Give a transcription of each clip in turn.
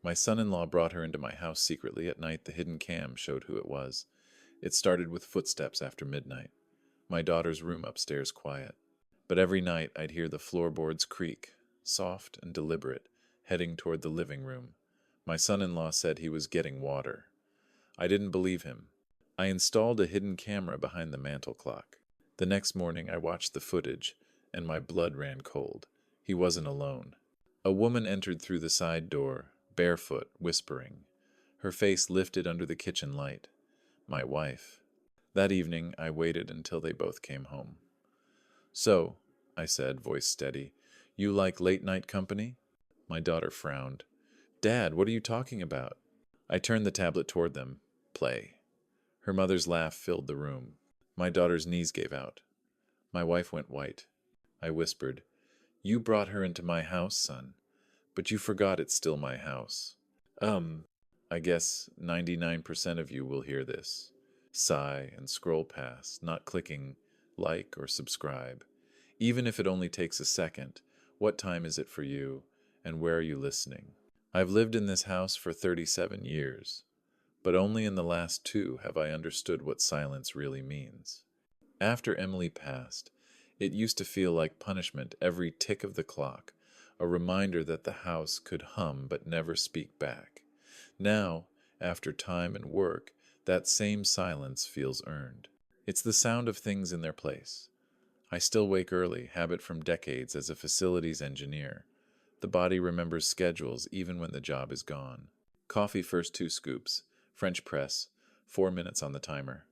My son-in-law brought her into my house secretly at night. The hidden cam showed who it was. It started with footsteps after midnight. My daughter's room upstairs quiet. But every night I'd hear the floorboards creak, soft and deliberate, heading toward the living room. My son-in-law said he was getting water. I didn't believe him. I installed a hidden camera behind the mantel clock. The next morning I watched the footage, and my blood ran cold. He wasn't alone. A woman entered through the side door, barefoot, whispering. Her face lifted under the kitchen light. My wife. That evening I waited until they both came home. "So," I said, voice steady, "you like late-night company?" My daughter frowned. "Dad, what are you talking about?" I turned the tablet toward them. "Play." Her mother's laugh filled the room. My daughter's knees gave out. My wife went white. I whispered, "You brought her into my house, son, but you forgot it's still my house." I guess 99% of you will hear this. Sigh and scroll past, not clicking like or subscribe. Even if it only takes a second, what time is it for you, and where are you listening? I've lived in this house for 37 years, but only in the last 2 have I understood what silence really means. After Emily passed, it used to feel like punishment every tick of the clock, a reminder that the house could hum but never speak back. Now, after time and work, that same silence feels earned. It's the sound of things in their place. I still wake early, habit from decades as a facilities engineer. The body remembers schedules even when the job is gone. Coffee first 2 scoops, French press, 4 minutes on the timer.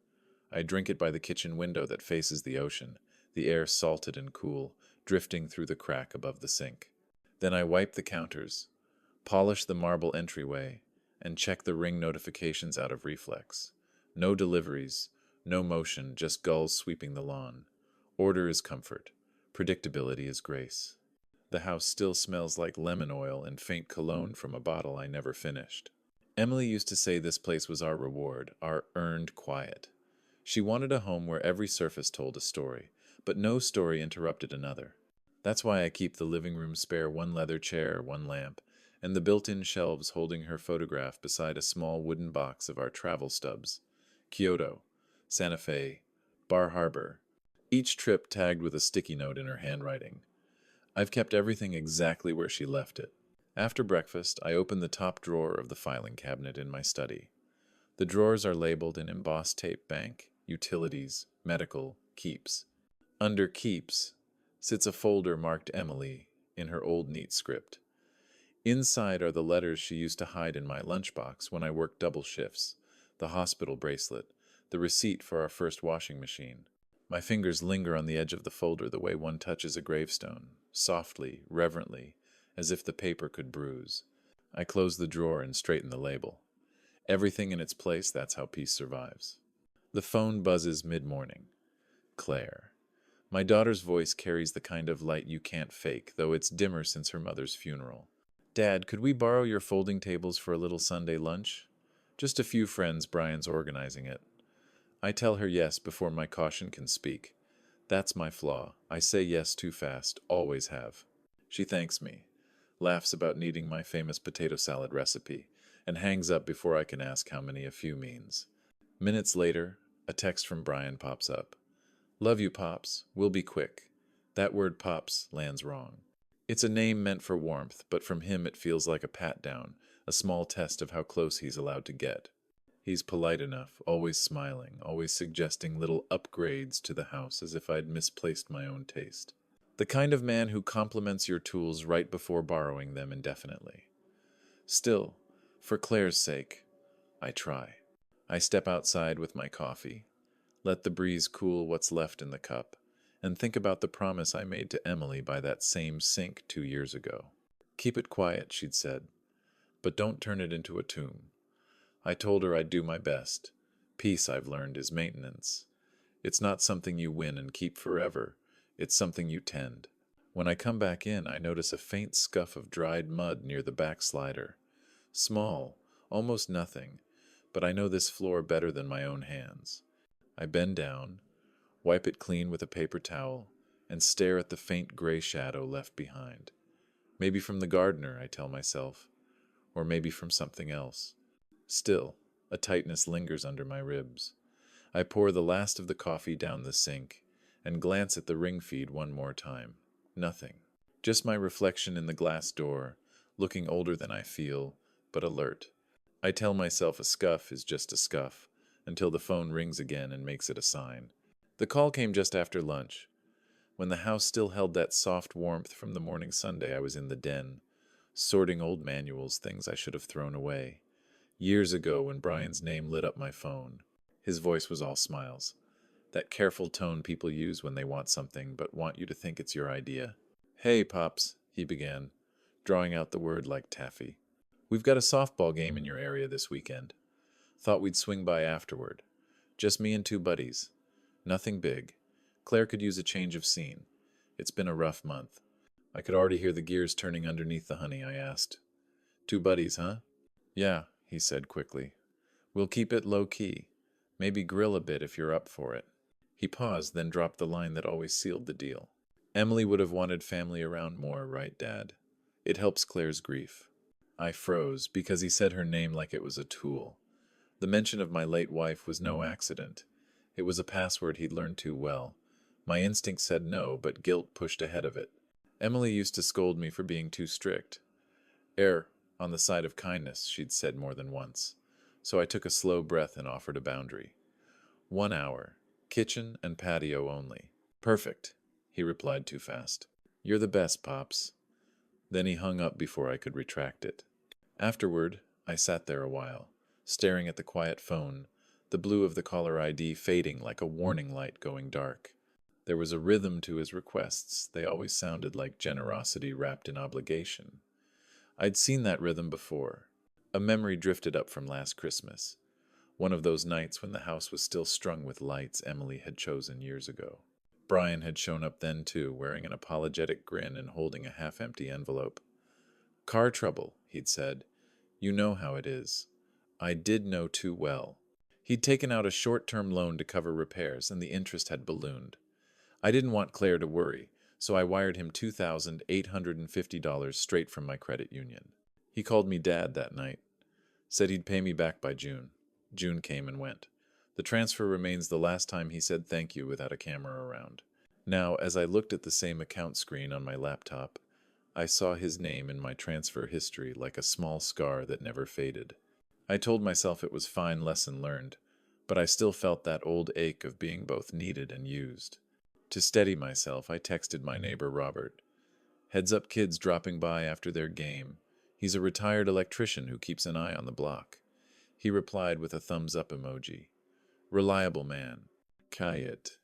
I drink it by the kitchen window that faces the ocean, the air salted and cool, drifting through the crack above the sink. Then I wipe the counters, polish the marble entryway, and check the ring notifications out of reflex. No deliveries, no motion, just gulls sweeping the lawn. Order is comfort. Predictability is grace. The house still smells like lemon oil and faint cologne from a bottle I never finished. Emily used to say this place was our reward, our earned quiet. She wanted a home where every surface told a story, but no story interrupted another. That's why I keep the living room spare, 1 leather chair, 1 lamp, and the built-in shelves holding her photograph beside a small wooden box of our travel stubs. Kyoto, Santa Fe, Bar Harbor, each trip tagged with a sticky note in her handwriting. I've kept everything exactly where she left it. After breakfast, I open the top drawer of the filing cabinet in my study. The drawers are labeled in embossed tape: bank, utilities, medical, keeps. Under keeps sits a folder marked Emily in her old neat script. Inside are the letters she used to hide in my lunchbox when I worked double shifts, the hospital bracelet, the receipt for our first washing machine. My fingers linger on the edge of the folder the way one touches a gravestone, softly, reverently, as if the paper could bruise. I close the drawer and straighten the label. Everything in its place, that's how peace survives. The phone buzzes mid-morning. Claire. My daughter's voice carries the kind of light you can't fake, though it's dimmer since her mother's funeral. "Dad, could we borrow your folding tables for a little Sunday lunch? Just a few friends, Brian's organizing it." I tell her yes before my caution can speak. That's my flaw. I say yes too fast, always have. She thanks me, laughs about needing my famous potato salad recipe, and hangs up before I can ask how many a few means. Minutes later, a text from Brian pops up. "Love you, Pops. We'll be quick." That word Pops lands wrong. It's a name meant for warmth, but from him it feels like a pat-down, a small test of how close he's allowed to get. He's polite enough, always smiling, always suggesting little upgrades to the house as if I'd misplaced my own taste. The kind of man who compliments your tools right before borrowing them indefinitely. Still, for Claire's sake, I try. I step outside with my coffee, let the breeze cool what's left in the cup, and think about the promise I made to Emily by that same sink 2 years ago. "Keep it quiet," she'd said, "but don't turn it into a tomb." I told her I'd do my best. Peace, I've learned, is maintenance. It's not something you win and keep forever. It's something you tend. When I come back in, I notice a faint scuff of dried mud near the back slider. Small, almost nothing, but I know this floor better than my own hands. I bend down, wipe it clean with a paper towel, and stare at the faint gray shadow left behind. Maybe from the gardener, I tell myself. or maybe from something else. Still, a tightness lingers under my ribs. I pour the last of the coffee down the sink and glance at the ring feed one more time. Nothing. Just my reflection in the glass door, looking older than I feel, but alert. I tell myself a scuff is just a scuff, until the phone rings again and makes it a sign. The call came just after lunch, when the house still held that soft warmth from the morning Sunday I was in the den, sorting old manuals, things I should have thrown away. Years ago when Brian's name lit up my phone. His voice was all smiles. That careful tone people use when they want something but want you to think it's your idea. "Hey, Pops," he began, drawing out the word like taffy. "We've got a softball game in your area this weekend. Thought we'd swing by afterward. Just me and two buddies. Nothing big. Claire could use a change of scene. It's been a rough month." I could already hear the gears turning underneath the honey. I asked, "Two buddies, huh?" "Yeah," he said quickly. "We'll keep it low-key. Maybe grill a bit if you're up for it." He paused, then dropped the line that always sealed the deal. "Emily would have wanted family around more, right, Dad? It helps Claire's grief." I froze, because he said her name like it was a tool. The mention of my late wife was no accident. It was a password he'd learned too well. My instinct said no, but guilt pushed ahead of it. Emily used to scold me for being too strict. "Err on the side of kindness," she'd said more than once. So I took a slow breath and offered a boundary. 1 hour. Kitchen and patio only. "Perfect," he replied too fast. "You're the best, Pops." Then he hung up before I could retract it. Afterward, I sat there a while, staring at the quiet phone, the blue of the caller ID fading like a warning light going dark. There was a rhythm to his requests. They always sounded like generosity wrapped in obligation. I'd seen that rhythm before. A memory drifted up from last Christmas. One of those nights when the house was still strung with lights Emily had chosen years ago. Brian had shown up then too, wearing an apologetic grin and holding a half-empty envelope. "Car trouble," he'd said. "You know how it is." I did know too well. He'd taken out a short-term loan to cover repairs, and the interest had ballooned. I didn't want Claire to worry, so I wired him $2,850 straight from my credit union. He called me Dad that night. Said he'd pay me back by June. June came and went. The transfer remains the last time he said thank you without a camera around. Now, as I looked at the same account screen on my laptop, I saw his name in my transfer history like a small scar that never faded. I told myself it was fine, lesson learned, but I still felt that old ache of being both needed and used. To steady myself, I texted my neighbor Robert. "Heads up, kids dropping by after their game. He's a retired electrician who keeps an eye on the block." He replied with a thumbs-up emoji. Reliable man. Kayet.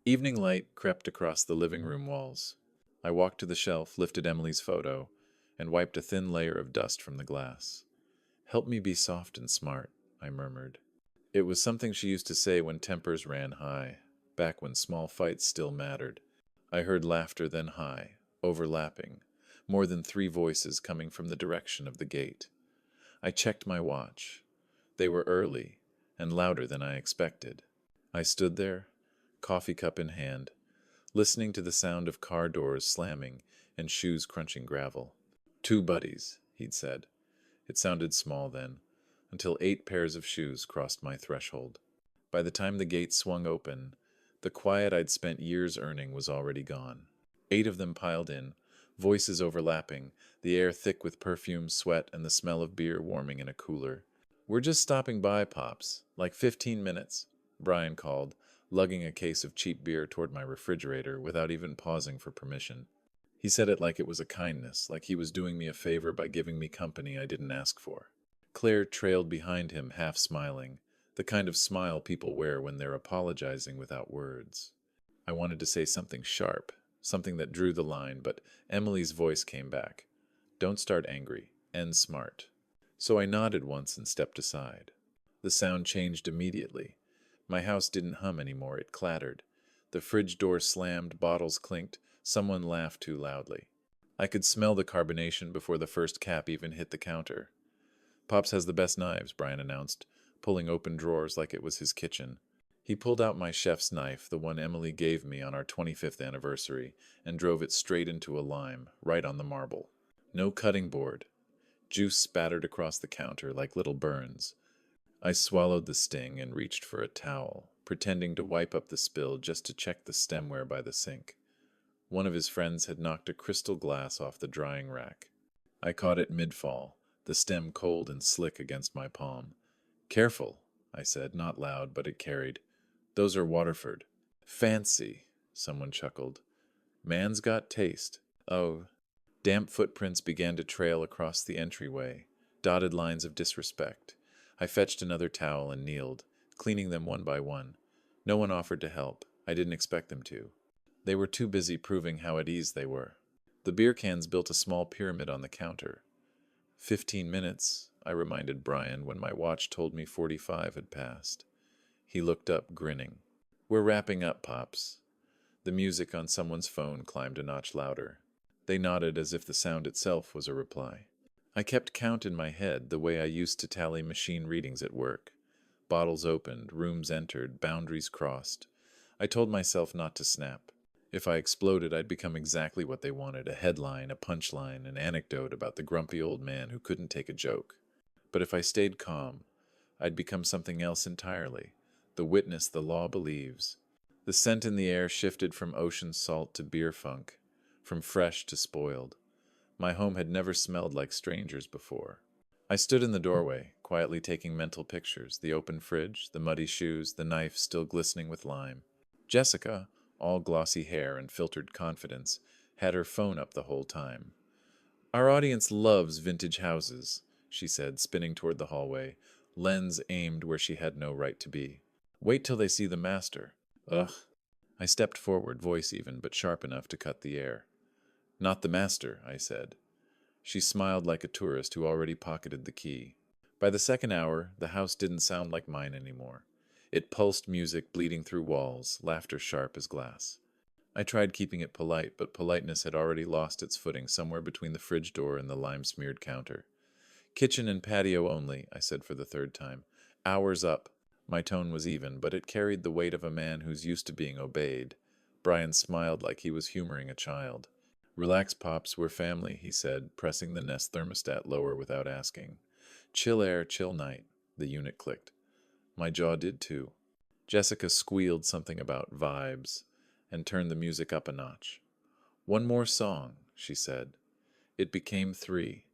Evening light crept across the living room walls. I walked to the shelf, lifted Emily's photo, and wiped a thin layer of dust from the glass. "Help me be soft and smart," I murmured. It was something she used to say when tempers ran high, back when small fights still mattered. I heard laughter then high, overlapping, more than 3 voices coming from the direction of the gate. I checked my watch. They were early, and louder than I expected. I stood there, coffee cup in hand, listening to the sound of car doors slamming and shoes crunching gravel. "Two buddies," he'd said. It sounded small then, until 8 pairs of shoes crossed my threshold. By the time the gate swung open, the quiet I'd spent years earning was already gone. 8 of them piled in, voices overlapping, the air thick with perfume, sweat, and the smell of beer warming in a cooler. "We're just stopping by, Pops. Like 15 minutes, Brian called, lugging a case of cheap beer toward my refrigerator without even pausing for permission. He said it like it was a kindness, like he was doing me a favor by giving me company I didn't ask for. Claire trailed behind him, half smiling, the kind of smile people wear when they're apologizing without words. I wanted to say something sharp, something that drew the line, but Emily's voice came back. "Don't start angry. End smart." So I nodded once and stepped aside. The sound changed immediately. My house didn't hum anymore, it clattered. The fridge door slammed, bottles clinked, someone laughed too loudly. I could smell the carbonation before the first cap even hit the counter. "Pops has the best knives," Brian announced, pulling open drawers like it was his kitchen. He pulled out my chef's knife, the one Emily gave me on our 25th anniversary, and drove it straight into a lime, right on the marble. No cutting board. Juice spattered across the counter like little burns. I swallowed the sting and reached for a towel, pretending to wipe up the spill just to check the stemware by the sink. One of his friends had knocked a crystal glass off the drying rack. I caught it mid-fall, the stem cold and slick against my palm. "Careful," I said, not loud, but it carried. "Those are Waterford." "Fancy," someone chuckled. "Man's got taste." Oh. Damp footprints began to trail across the entryway, dotted lines of disrespect. I fetched another towel and kneeled, cleaning them one by one. No one offered to help. I didn't expect them to. They were too busy proving how at ease they were. The beer cans built a small pyramid on the counter. 15 minutes, I reminded Brian when my watch told me 45 had passed. He looked up, grinning. "We're wrapping up, Pops." The music on someone's phone climbed a notch louder. They nodded as if the sound itself was a reply. I kept count in my head the way I used to tally machine readings at work. Bottles opened, rooms entered, boundaries crossed. I told myself not to snap. If I exploded, I'd become exactly what they wanted, a headline, a punchline, an anecdote about the grumpy old man who couldn't take a joke. But if I stayed calm, I'd become something else entirely, the witness the law believes. The scent in the air shifted from ocean salt to beer funk, from fresh to spoiled. My home had never smelled like strangers before. I stood in the doorway, quietly taking mental pictures, the open fridge, the muddy shoes, the knife still glistening with lime. Jessica, all glossy hair and filtered confidence, had her phone up the whole time. "Our audience loves vintage houses," she said, spinning toward the hallway, lens aimed where she had no right to be. "Wait till they see the master." Ugh. I stepped forward, voice even, but sharp enough to cut the air. "Not the master," I said. She smiled like a tourist who already pocketed the key. By the second hour, the house didn't sound like mine anymore. It pulsed music bleeding through walls, laughter sharp as glass. I tried keeping it polite, but politeness had already lost its footing somewhere between the fridge door and the lime-smeared counter. "Kitchen and patio only," I said for the third time. "Hours up." My tone was even, but it carried the weight of a man who's used to being obeyed. Brian smiled like he was humoring a child. "Relax, Pops, we're family," he said, pressing the Nest thermostat lower without asking. "Chill air, chill night," the unit clicked. My jaw did too. Jessica squealed something about vibes and turned the music up a notch. "One more song," she said. It became 3.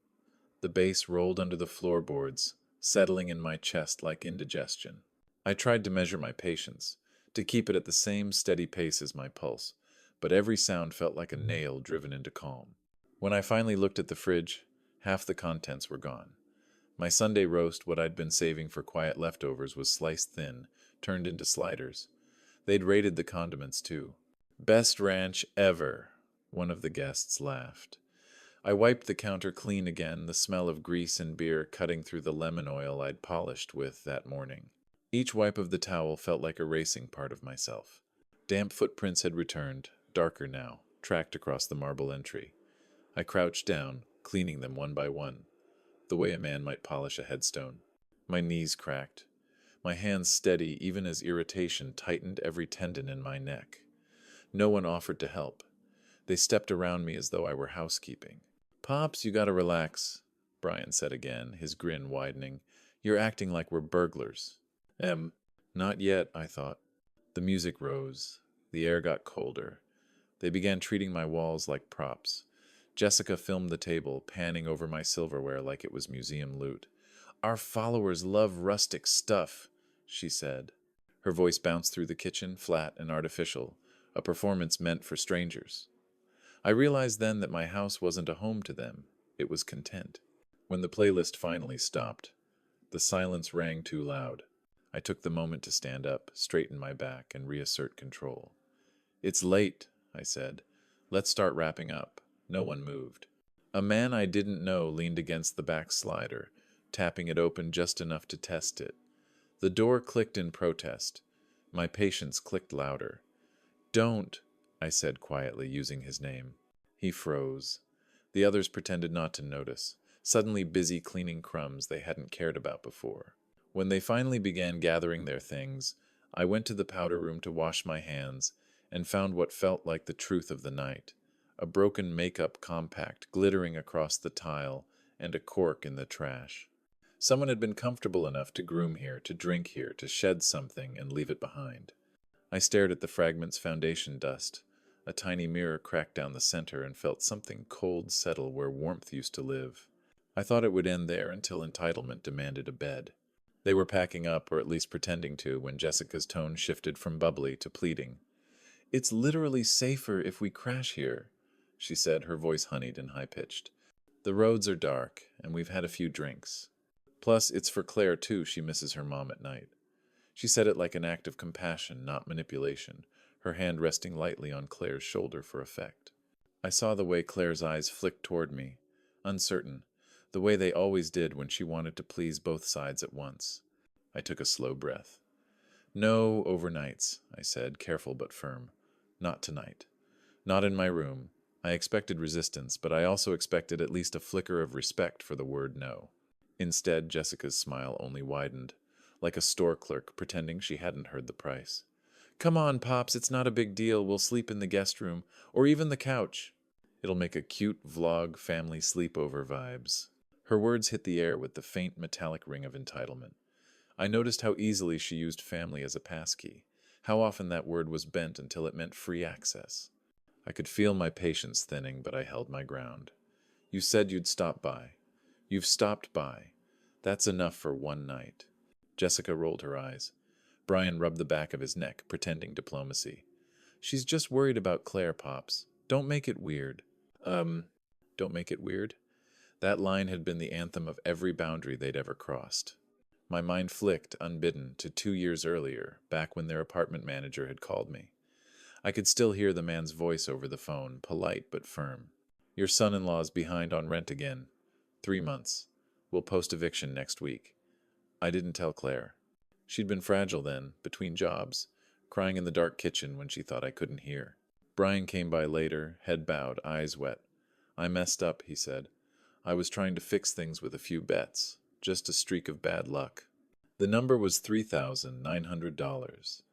The bass rolled under the floorboards, settling in my chest like indigestion. I tried to measure my patience, to keep it at the same steady pace as my pulse, but every sound felt like a nail driven into calm. When I finally looked at the fridge, half the contents were gone. My Sunday roast, what I'd been saving for quiet leftovers, was sliced thin, turned into sliders. They'd rated the condiments, too. "Best ranch ever," one of the guests laughed. I wiped the counter clean again, the smell of grease and beer cutting through the lemon oil I'd polished with that morning. Each wipe of the towel felt like erasing part of myself. Damp footprints had returned, darker now, tracked across the marble entry. I crouched down, cleaning them one by one, the way a man might polish a headstone. My knees cracked. My hands steady even as irritation tightened every tendon in my neck. No one offered to help. They stepped around me as though I were housekeeping. "Pops, you gotta relax," Brian said again, his grin widening. "You're acting like we're burglars." Not yet, I thought. The music rose. The air got colder. They began treating my walls like props. Jessica filmed the table, panning over my silverware like it was museum loot. "Our followers love rustic stuff," she said. Her voice bounced through the kitchen, flat and artificial, a performance meant for strangers. I realized then that my house wasn't a home to them. It was content. When the playlist finally stopped, the silence rang too loud. I took the moment to stand up, straighten my back, and reassert control. "It's late," I said. "Let's start wrapping up." No one moved. A man I didn't know leaned against the back slider, tapping it open just enough to test it. The door clicked in protest. My patience clicked louder. "Don't," I said quietly, using his name. He froze. The others pretended not to notice, suddenly busy cleaning crumbs they hadn't cared about before. When they finally began gathering their things, I went to the powder room to wash my hands and found what felt like the truth of the night. A broken makeup compact glittering across the tile and a cork in the trash. Someone had been comfortable enough to groom here, to drink here, to shed something and leave it behind. I stared at the fragment's foundation dust. A tiny mirror cracked down the center and felt something cold settle where warmth used to live. I thought it would end there until entitlement demanded a bed. They were packing up, or at least pretending to, when Jessica's tone shifted from bubbly to pleading. "It's literally safer if we crash here," she said, her voice honeyed and high-pitched. "The roads are dark, and we've had a few drinks. Plus, it's for Claire, too. She misses her mom at night." She said it like an act of compassion, not manipulation, her hand resting lightly on Claire's shoulder for effect. I saw the way Claire's eyes flicked toward me, uncertain, the way they always did when she wanted to please both sides at once. I took a slow breath. "No overnights," I said, careful but firm. "Not tonight. Not in my room." I expected resistance, but I also expected at least a flicker of respect for the word no. Instead, Jessica's smile only widened, like a store clerk pretending she hadn't heard the price. "Come on, Pops, it's not a big deal. We'll sleep in the guest room, or even the couch. It'll make a cute vlog family sleepover vibes." Her words hit the air with the faint metallic ring of entitlement. I noticed how easily she used family as a passkey, how often that word was bent until it meant free access. I could feel my patience thinning, but I held my ground. "You said you'd stop by. You've stopped by. That's enough for one night." Jessica rolled her eyes. Brian rubbed the back of his neck, pretending diplomacy. "She's just worried about Claire, Pops. Don't make it weird." Don't make it weird? That line had been the anthem of every boundary they'd ever crossed. My mind flicked, unbidden, to 2 years earlier, back when their apartment manager had called me. I could still hear the man's voice over the phone, polite but firm. "Your son-in-law's behind on rent again. 3 months. We'll post eviction next week." I didn't tell Claire. She'd been fragile then, between jobs, crying in the dark kitchen when she thought I couldn't hear. Brian came by later, head bowed, eyes wet. "I messed up," he said. "I was trying to fix things with a few bets. Just a streak of bad luck." The number was $3,900.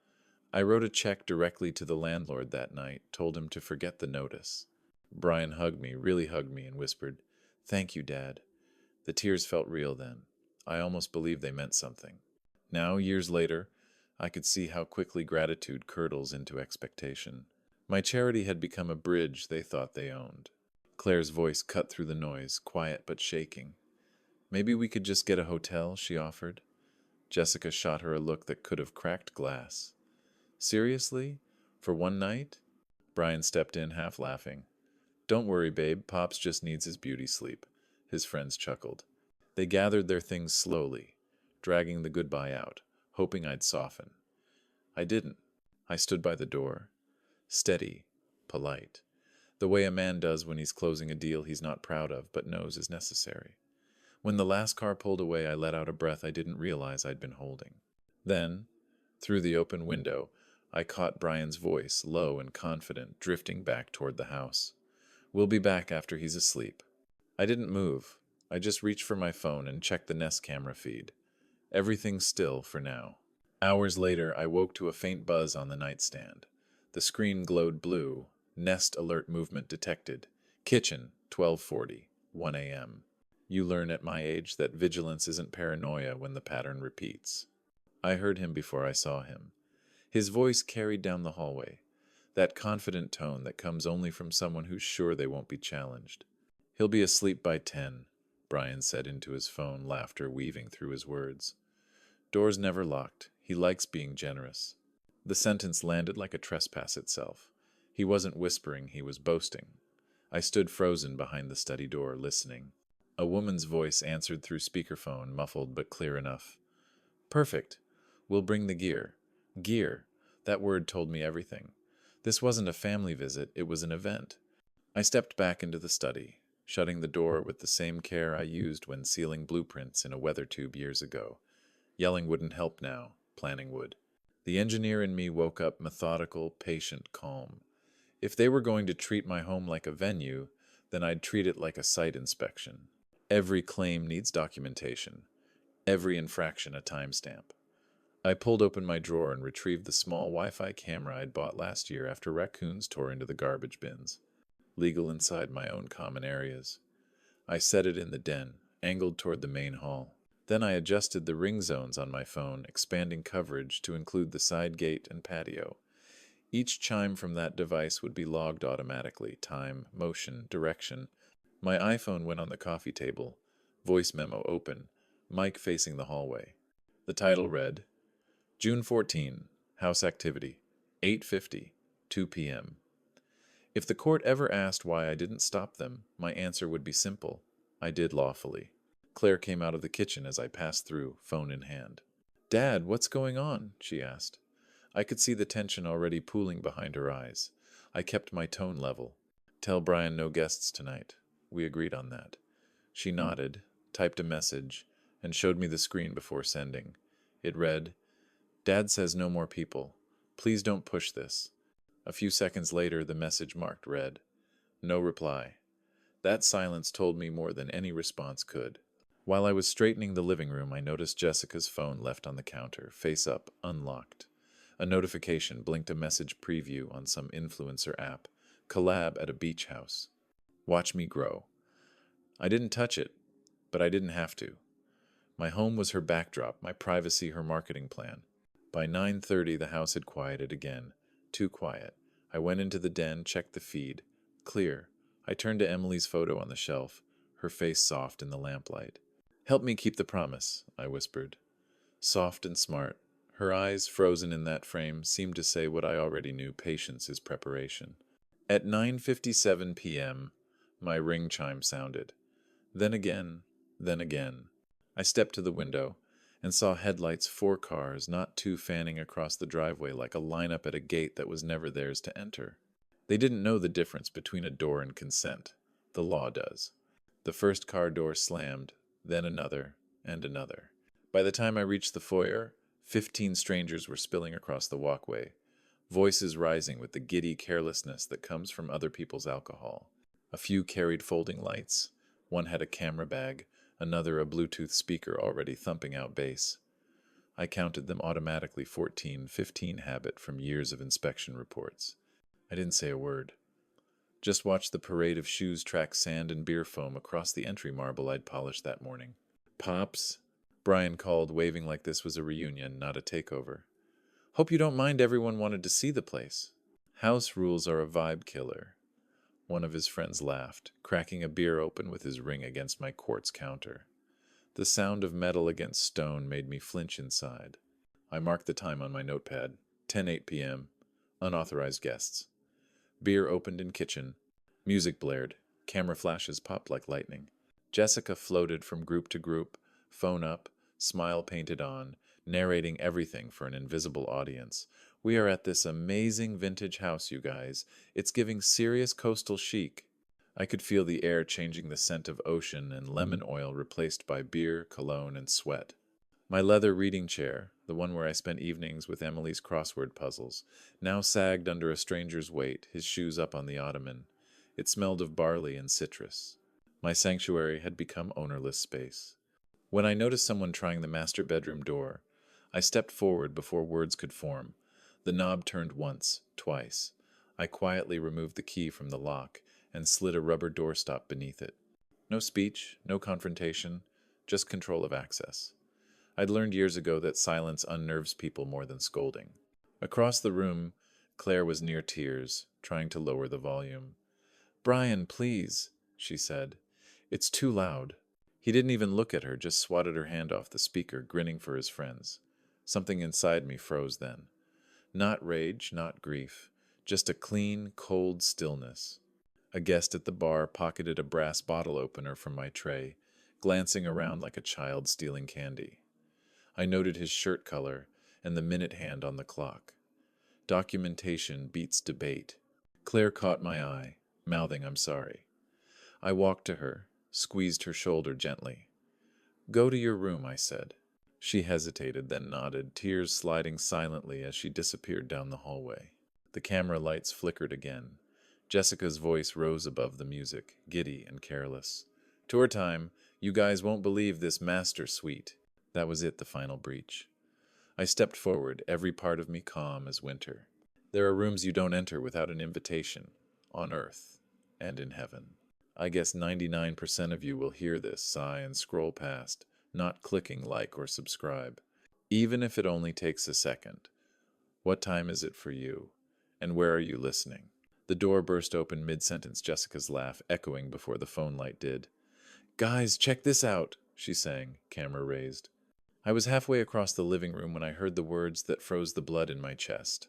I wrote a check directly to the landlord that night, told him to forget the notice. Brian hugged me, really hugged me, and whispered, "Thank you, Dad." The tears felt real then. I almost believed they meant something. Now, years later, I could see how quickly gratitude curdles into expectation. My charity had become a bridge they thought they owned. Claire's voice cut through the noise, quiet but shaking. "Maybe we could just get a hotel," she offered. Jessica shot her a look that could have cracked glass. "Seriously? For one night?" Brian stepped in, half laughing. "Don't worry, babe. Pops just needs his beauty sleep." His friends chuckled. They gathered their things slowly, dragging the goodbye out, hoping I'd soften. I didn't. I stood by the door, steady, polite, the way a man does when he's closing a deal he's not proud of but knows is necessary. When the last car pulled away, I let out a breath I didn't realize I'd been holding. Then, through the open window, I caught Brian's voice, low and confident, drifting back toward the house. "We'll be back after he's asleep." I didn't move. I just reached for my phone and checked the Nest camera feed. Everything's still for now. Hours later, I woke to a faint buzz on the nightstand. The screen glowed blue. Nest alert movement detected. Kitchen, 12:40, 1 a.m. You learn at my age that vigilance isn't paranoia when the pattern repeats. I heard him before I saw him. His voice carried down the hallway, that confident tone that comes only from someone who's sure they won't be challenged. "He'll be asleep by 10, Brian said into his phone, laughter weaving through his words. "Doors never locked. He likes being generous." The sentence landed like a trespass itself. He wasn't whispering, he was boasting. I stood frozen behind the study door, listening. A woman's voice answered through speakerphone, muffled but clear enough. "Perfect. We'll bring the gear." Gear. That word told me everything. This wasn't a family visit, it was an event. I stepped back into the study, shutting the door with the same care I used when sealing blueprints in a weather tube years ago. Yelling wouldn't help now, planning would. The engineer in me woke up methodical, patient, calm. If they were going to treat my home like a venue, then I'd treat it like a site inspection. Every claim needs documentation. Every infraction a timestamp. I pulled open my drawer and retrieved the small Wi-Fi camera I'd bought last year after raccoons tore into the garbage bins. Legal inside my own common areas. I set it in the den, angled toward the main hall. Then I adjusted the ring zones on my phone, expanding coverage to include the side gate and patio. Each chime from that device would be logged automatically: time, motion, direction. My iPhone went on the coffee table, voice memo open, mic facing the hallway. The title read, June 14, House Activity, 8:50, 2 p.m. If the court ever asked why I didn't stop them, my answer would be simple. I did lawfully. Claire came out of the kitchen as I passed through, phone in hand. "Dad, what's going on?" she asked. I could see the tension already pooling behind her eyes. I kept my tone level. "Tell Brian no guests tonight. We agreed on that." She nodded, typed a message, and showed me the screen before sending. It read, "Dad says no more people. Please don't push this." A few seconds later, the message marked read. No reply. That silence told me more than any response could. While I was straightening the living room, I noticed Jessica's phone left on the counter, face up, unlocked. A notification blinked a message preview on some influencer app. Collab at a beach house. Watch me grow. I didn't touch it, but I didn't have to. My home was her backdrop, my privacy her marketing plan. By 9:30, the house had quieted again. Too quiet. I went into the den, checked the feed. Clear. I turned to Emily's photo on the shelf, her face soft in the lamplight. "Help me keep the promise," I whispered. Soft and smart, her eyes, frozen in that frame, seemed to say what I already knew: patience is preparation. At 9:57 p.m., my ring chime sounded. Then again, then again. I stepped to the window and saw headlights, 4 cars, not 2, fanning across the driveway like a lineup at a gate that was never theirs to enter. They didn't know the difference between a door and consent. The law does. The first car door slammed, then another, and another. By the time I reached the foyer, 15 strangers were spilling across the walkway, voices rising with the giddy carelessness that comes from other people's alcohol. A few carried folding lights. One had a camera bag, another a Bluetooth speaker already thumping out bass. I counted them automatically: 14, 15 habit from years of inspection reports. I didn't say a word. Just watched the parade of shoes track sand and beer foam across the entry marble I'd polished that morning. "Pops," Brian called, waving like this was a reunion, not a takeover. "Hope you don't mind everyone wanted to see the place." "House rules are a vibe killer." One of his friends laughed, cracking a beer open with his ring against my quartz counter. The sound of metal against stone made me flinch inside. I marked the time on my notepad. 10:08 p.m. Unauthorized guests. Beer opened in kitchen. Music blared. Camera flashes popped like lightning. Jessica floated from group to group, phone up, smile painted on, narrating everything for an invisible audience. "We are at this amazing vintage house, you guys. It's giving serious coastal chic." I could feel the air changing, the scent of ocean and lemon oil replaced by beer, cologne, and sweat. My leather reading chair, the one where I spent evenings with Emily's crossword puzzles, now sagged under a stranger's weight, his shoes up on the ottoman. It smelled of barley and citrus. My sanctuary had become ownerless space. When I noticed someone trying the master bedroom door, I stepped forward before words could form. The knob turned once, twice. I quietly removed the key from the lock and slid a rubber doorstop beneath it. No speech, no confrontation, just control of access. I'd learned years ago that silence unnerves people more than scolding. Across the room, Claire was near tears, trying to lower the volume. "Brian, please," she said. "It's too loud." He didn't even look at her, just swatted her hand off the speaker, grinning for his friends. Something inside me froze then. Not rage, not grief, just a clean, cold stillness. A guest at the bar pocketed a brass bottle opener from my tray, glancing around like a child stealing candy. I noted his shirt color and the minute hand on the clock. Documentation beats debate. Claire caught my eye, mouthing "I'm sorry." I walked to her, squeezed her shoulder gently. "Go to your room," I said. She hesitated, then nodded, tears sliding silently as she disappeared down the hallway. The camera lights flickered again. Jessica's voice rose above the music, giddy and careless. "Tour time. You guys won't believe this master suite." That was it, the final breach. I stepped forward, every part of me calm as winter. There are rooms you don't enter without an invitation, on earth and in heaven. I guess 99% of you will hear this, sigh, and scroll past, not clicking like or subscribe. Even if it only takes a second. What time is it for you? And where are you listening? The door burst open mid-sentence, Jessica's laugh echoing before the phone light did. Guys, check this out, she sang, camera raised. I was halfway across the living room when I heard the words that froze the blood in my chest.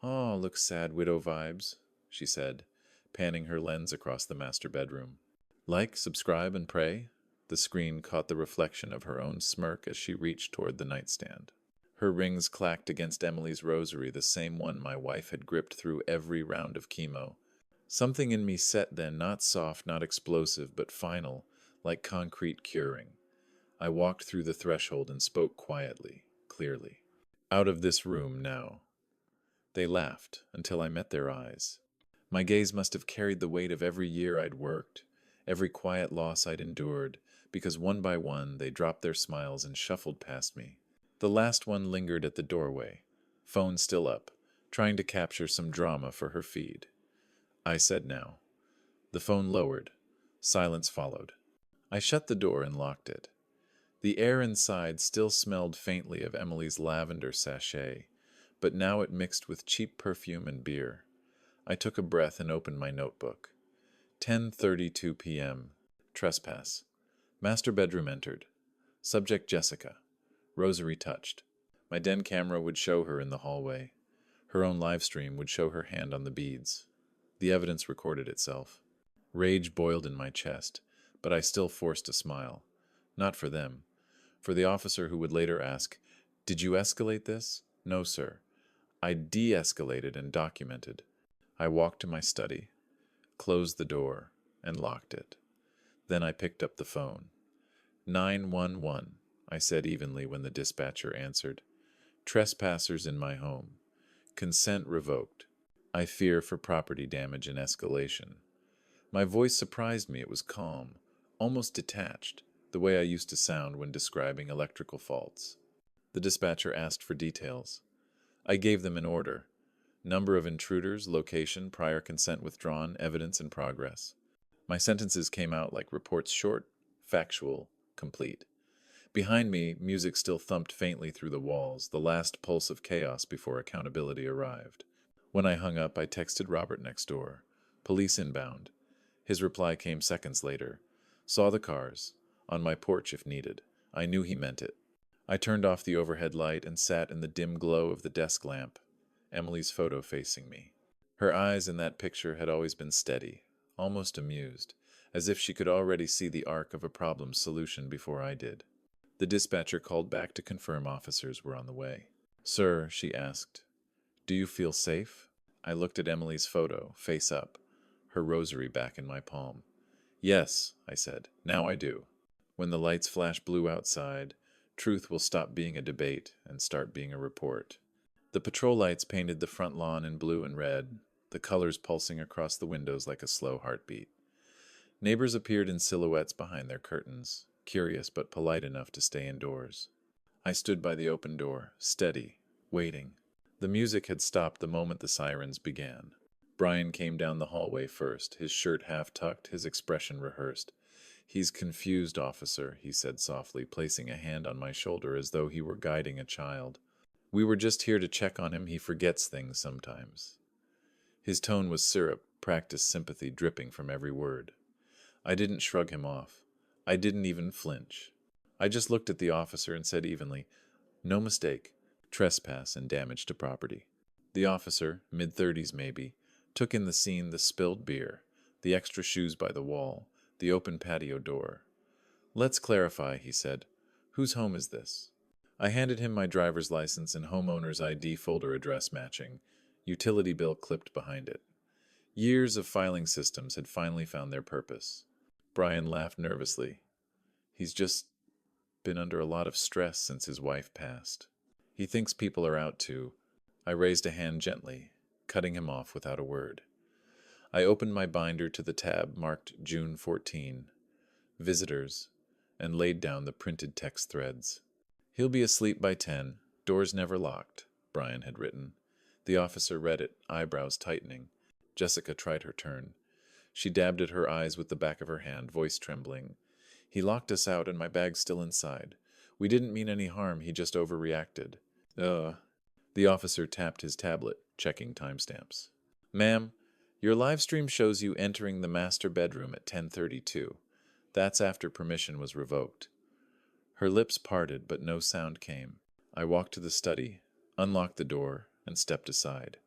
Oh, looks sad widow vibes, she said, panning her lens across the master bedroom. Like, subscribe, and pray? The screen caught the reflection of her own smirk as she reached toward the nightstand. Her rings clacked against Emily's rosary, the same one my wife had gripped through every round of chemo. Something in me set then, not soft, not explosive, but final, like concrete curing. I walked through the threshold and spoke quietly, clearly. Out of this room now. They laughed until I met their eyes. My gaze must have carried the weight of every year I'd worked, every quiet loss I'd endured, because one by one they dropped their smiles and shuffled past me. The last one lingered at the doorway, phone still up, trying to capture some drama for her feed. I said now. The phone lowered. Silence followed. I shut the door and locked it. The air inside still smelled faintly of Emily's lavender sachet, but now it mixed with cheap perfume and beer. I took a breath and opened my notebook. 10:32 p.m. Trespass. Master bedroom entered. Subject Jessica. Rosary touched. My den camera would show her in the hallway. Her own live stream would show her hand on the beads. The evidence recorded itself. Rage boiled in my chest, but I still forced a smile. Not for them. For the officer who would later ask, "Did you escalate this?" "No, sir. I de-escalated and documented." I walked to my study, closed the door, and locked it. Then I picked up the phone. 911, I said evenly when the dispatcher answered. Trespassers in my home. Consent revoked. I fear for property damage and escalation. My voice surprised me. It was calm, almost detached, the way I used to sound when describing electrical faults. The dispatcher asked for details. I gave them in order. Number of intruders, location, prior consent withdrawn, evidence in progress. My sentences came out like reports, short, factual, complete. Behind me, music still thumped faintly through the walls, the last pulse of chaos before accountability arrived. When I hung up, I texted Robert next door. Police inbound. His reply came seconds later. Saw the cars. On my porch if needed. I knew he meant it. I turned off the overhead light and sat in the dim glow of the desk lamp, Emily's photo facing me. Her eyes in that picture had always been steady, almost amused, as if she could already see the arc of a problem's solution before I did. The dispatcher called back to confirm officers were on the way. "Sir," she asked, "do you feel safe?" I looked at Emily's photo, face up, her rosary back in my palm. "Yes," I said, "now I do." When the lights flash blue outside, truth will stop being a debate and start being a report. The patrol lights painted the front lawn in blue and red, the colors pulsing across the windows like a slow heartbeat. Neighbors appeared in silhouettes behind their curtains, curious but polite enough to stay indoors. I stood by the open door, steady, waiting. The music had stopped the moment the sirens began. Brian came down the hallway first, his shirt half tucked, his expression rehearsed. "He's confused, officer," he said softly, placing a hand on my shoulder as though he were guiding a child. "We were just here to check on him. He forgets things sometimes." His tone was syrup, practiced sympathy dripping from every word. I didn't shrug him off. I didn't even flinch. I just looked at the officer and said evenly, "No mistake. Trespass and damage to property." The officer, mid-30s maybe, took in the scene, the spilled beer, the extra shoes by the wall, the open patio door. "Let's clarify," he said. "Whose home is this?" I handed him my driver's license and homeowner's ID folder, address matching, utility bill clipped behind it. Years of filing systems had finally found their purpose. Brian laughed nervously. "He's just been under a lot of stress since his wife passed. He thinks people are out to—" I raised a hand gently, cutting him off without a word. I opened my binder to the tab marked June 14, visitors, and laid down the printed text threads. "He'll be asleep by 10, doors never locked," Brian had written. The officer read it, eyebrows tightening. Jessica tried her turn. She dabbed at her eyes with the back of her hand, voice trembling. He locked us out and my bag's still inside. We didn't mean any harm, he just overreacted. Uh. The officer tapped his tablet, checking timestamps. Ma'am, your live stream shows you entering the master bedroom at 10:32. That's after permission was revoked. Her lips parted, but no sound came. I walked to the study, unlocked the door, and stepped aside.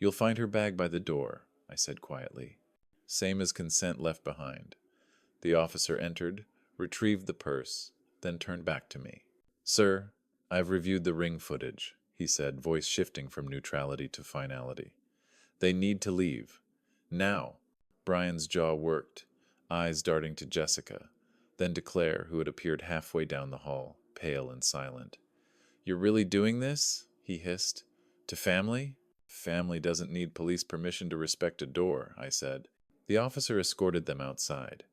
You'll find her bag by the door, I said quietly. Same as consent left behind. The officer entered, retrieved the purse, then turned back to me. Sir, I've reviewed the ring footage, he said, voice shifting from neutrality to finality. They need to leave. Now. Brian's jaw worked, eyes darting to Jessica, then to Claire, who had appeared halfway down the hall, pale and silent. You're really doing this? He hissed. To family? Family doesn't need police permission to respect a door, I said. The officer escorted them outside.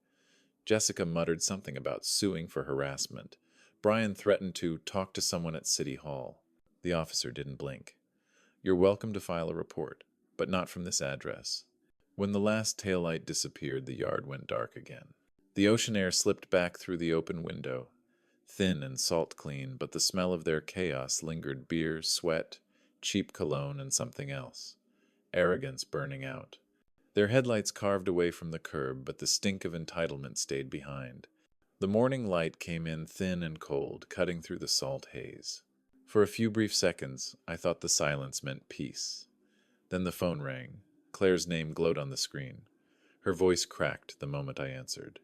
Jessica muttered something about suing for harassment. Brian threatened to talk to someone at City Hall. The officer didn't blink. You're welcome to file a report, but not from this address. When the last taillight disappeared, the yard went dark again. The ocean air slipped back through the open window, thin and salt-clean, but the smell of their chaos lingered: beer, sweat, cheap cologne, and something else. Arrogance burning out. Their headlights carved away from the curb, but the stink of entitlement stayed behind. The morning light came in thin and cold, cutting through the salt haze. For a few brief seconds, I thought the silence meant peace. Then the phone rang. Claire's name glowed on the screen. Her voice cracked the moment I answered.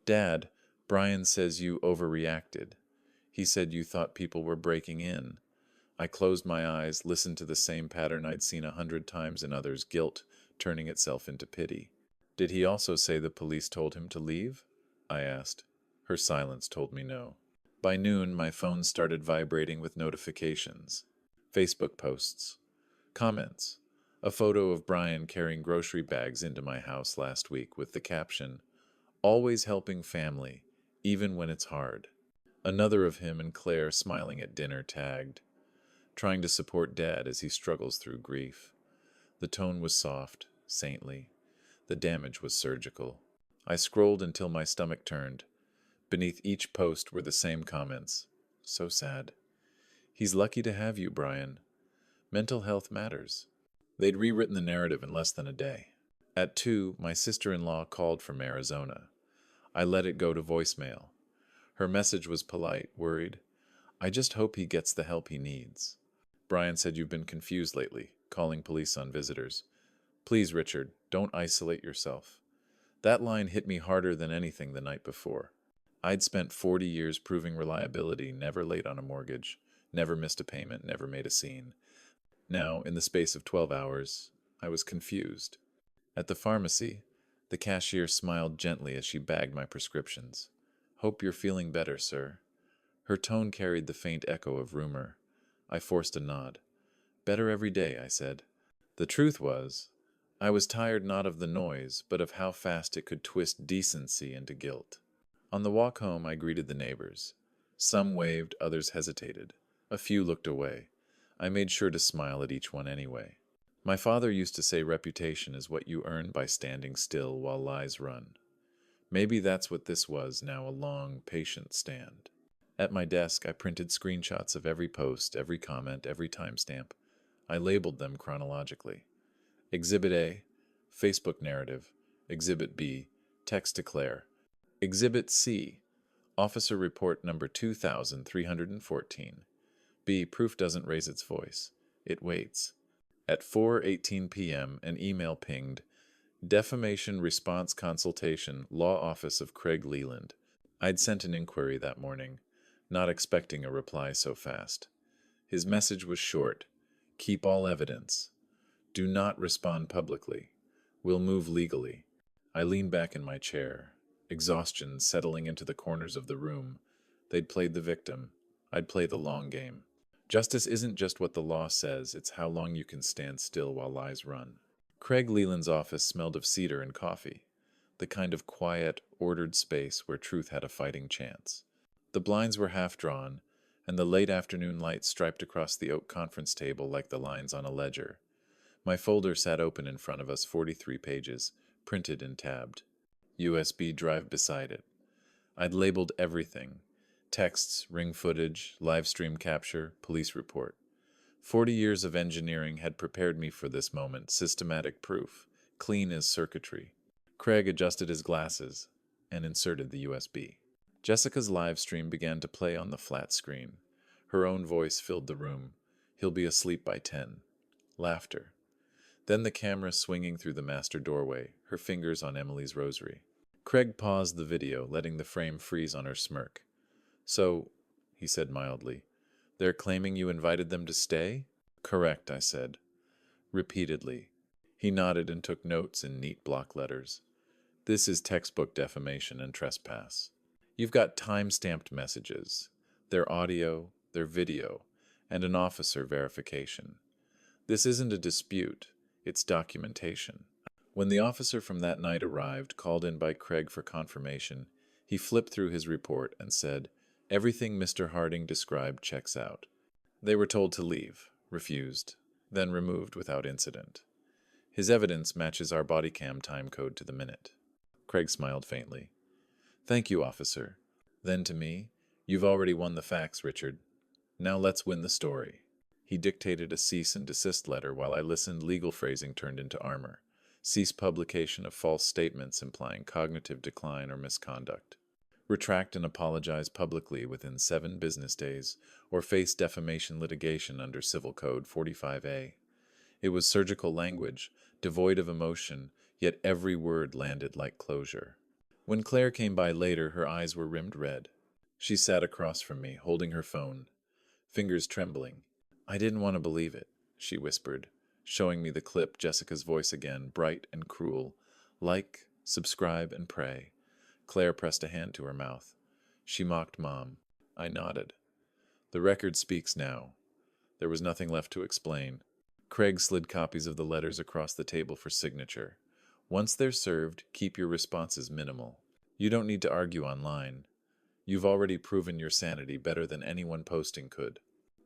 Dad, Brian says you overreacted. He said you thought people were breaking in. I closed my eyes, listened to the same pattern I'd seen 100 times in others, guilt turning itself into pity. Did he also say the police told him to leave? I asked. Her silence told me no. By noon, my phone started vibrating with notifications. Facebook posts. Comments. A photo of Brian carrying grocery bags into my house last week with the caption, "Always helping family, even when it's hard." Another of him and Claire smiling at dinner, tagged, "Trying to support Dad as he struggles through grief." The tone was soft, saintly. The damage was surgical. I scrolled until my stomach turned. Beneath each post were the same comments. So sad. He's lucky to have you, Brian. Mental health matters. They'd rewritten the narrative in less than a day. At 2, my sister-in-law called from Arizona. I let it go to voicemail. Her message was polite, worried. I just hope he gets the help he needs. Brian said you've been confused lately, calling police on visitors. Please, Richard, don't isolate yourself. That line hit me harder than anything the night before. I'd spent 40 years proving reliability, never late on a mortgage, never missed a payment, never made a scene. Now, in the space of 12 hours, I was confused. At the pharmacy, the cashier smiled gently as she bagged my prescriptions. Hope you're feeling better, sir. Her tone carried the faint echo of rumor. I forced a nod. Better every day, I said. The truth was, I was tired not of the noise, but of how fast it could twist decency into guilt. On the walk home, I greeted the neighbors. Some waved, others hesitated. A few looked away. I made sure to smile at each one anyway. My father used to say reputation is what you earn by standing still while lies run. Maybe that's what this was now, a long, patient stand. At my desk, I printed screenshots of every post, every comment, every timestamp. I labeled them chronologically. Exhibit A, Facebook narrative. Exhibit B, text to Claire. Exhibit C, Officer Report number 2314. B, proof doesn't raise its voice. It waits. At 4:18 p.m., an email pinged, Defamation Response Consultation, Law Office of Craig Leland. I'd sent an inquiry that morning, not expecting a reply so fast. His message was short. Keep all evidence. Do not respond publicly. We'll move legally. I leaned back in my chair, exhaustion settling into the corners of the room. They'd played the victim. I'd play the long game. Justice isn't just what the law says, it's how long you can stand still while lies run. Craig Leland's office smelled of cedar and coffee, the kind of quiet, ordered space where truth had a fighting chance. The blinds were half drawn, and the late afternoon light striped across the oak conference table like the lines on a ledger. My folder sat open in front of us, 43 pages, printed and tabbed. USB drive beside it. I'd labeled everything: texts, ring footage, live stream capture, police report. 40 years of engineering had prepared me for this moment: systematic proof, clean as circuitry. Craig adjusted his glasses and inserted the USB. Jessica's live stream began to play on the flat screen. Her own voice filled the room. "He'll be asleep by 10. Laughter. Then the camera swinging through the master doorway, her fingers on Emily's rosary. Craig paused the video, letting the frame freeze on her smirk. "So," he said mildly, "they're claiming you invited them to stay?" "Correct," I said, repeatedly. He nodded and took notes in neat block letters. "This is textbook defamation and trespass. You've got time-stamped messages, their audio, their video, and an officer verification. This isn't a dispute, it's documentation." When the officer from that night arrived, called in by Craig for confirmation, he flipped through his report and said, "Everything Mr. Harding described checks out." They were told to leave, refused, then removed without incident. "His evidence matches our body cam time code to the minute." Craig smiled faintly. "Thank you, officer." Then to me, "You've already won the facts, Richard. Now let's win the story." He dictated a cease and desist letter while I listened. Legal phrasing turned into armor. Cease publication of false statements implying cognitive decline or misconduct. Retract and apologize publicly within 7 business days, or face defamation litigation under Civil Code 45A. It was surgical language, devoid of emotion, yet every word landed like closure. When Claire came by later, her eyes were rimmed red. She sat across from me, holding her phone, fingers trembling. "I didn't want to believe it," she whispered, showing me the clip, Jessica's voice again, bright and cruel. "Like, subscribe, and pray." Claire pressed a hand to her mouth. She mocked Mom. I nodded. The record speaks now. There was nothing left to explain. Craig slid copies of the letters across the table for signature. "Once they're served, keep your responses minimal. You don't need to argue online. You've already proven your sanity better than anyone posting could."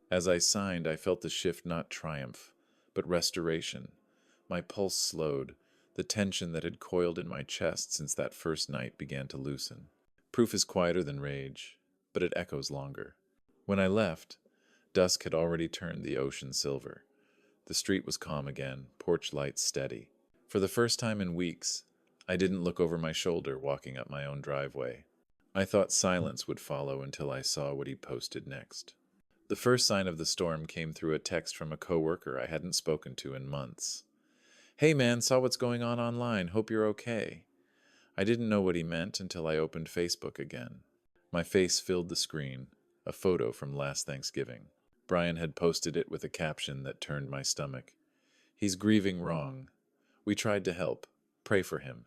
As I signed, I felt the shift, not triumph, but restoration. My pulse slowed. The tension that had coiled in my chest since that first night began to loosen. Proof is quieter than rage, but it echoes longer. When I left, dusk had already turned the ocean silver. The street was calm again, porch lights steady. For the first time in weeks, I didn't look over my shoulder walking up my own driveway. I thought silence would follow until I saw what he posted next. The first sign of the storm came through a text from a coworker I hadn't spoken to in months. "Hey man, saw what's going on online. Hope you're okay." I didn't know what he meant until I opened Facebook again. My face filled the screen, a photo from last Thanksgiving. Brian had posted it with a caption that turned my stomach. "He's grieving wrong. We tried to help. Pray for him."